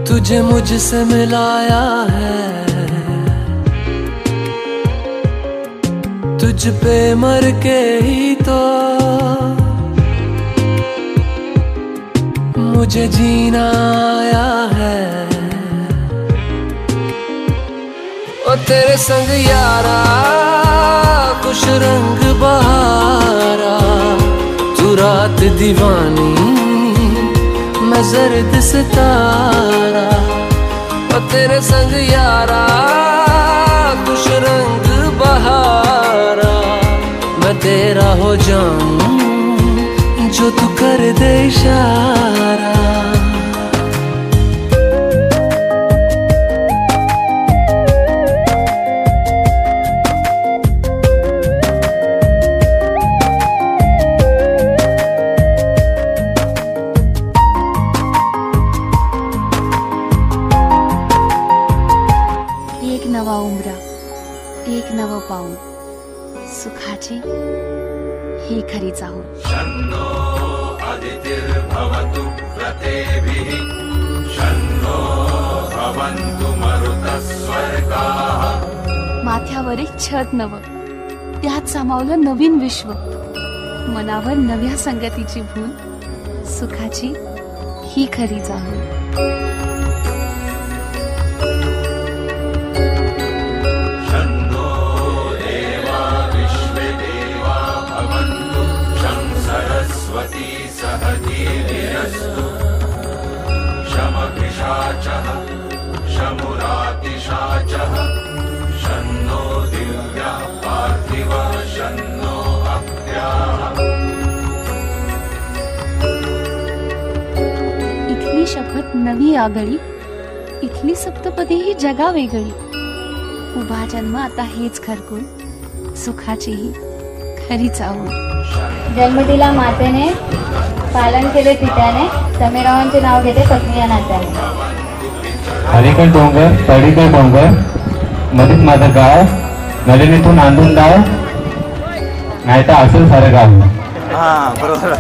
तुझे मुझसे मिलाया है, तुझ पे मर के ही तो मुझे जीना आया है। ओ तेरे संग यारा कुछ रंग बहारा, तू रात दीवानी मैं जर्द सितारा। और तेरे संग यारा कुछ रंग बहारा, मैं तेरा हो जाऊं जो तू कर दे इशारा। नवा उमरा एक नव पाऊल, सुखाची ही खरी चाहूल। शन्नो अदितिर्भवतु व्रतेभिः, शन्नो भवन्तु मरुतस्वर्गाः। माथ्यावर एक छत नव, त्यात सामावलं नवीन विश्व, मनावर नव्या संगतीची भूल, सुखाची ही खरी चाहूल। शमभिषाचः शमुरातिशाचः, शन्नो दिव्या पार्थिवा शन्नो अप्याः। इथली शपथ नवी आगळी, इथली सप्तपदी ही जगा वेगळी। उभा जन्म आता हेच घरकुल, सुखाची ही खरी चाहूल। जन्मदिला मातेने, पालन केले पित्याने, समीरावांचे नाव घेते पत्नी या नात्याने। अलीकड डोंगर पलीकड डोंगर, मधीत माझं गाव, नलिनीतून आंदून डाव, नाही तर असेल सारं गाव। बरोबर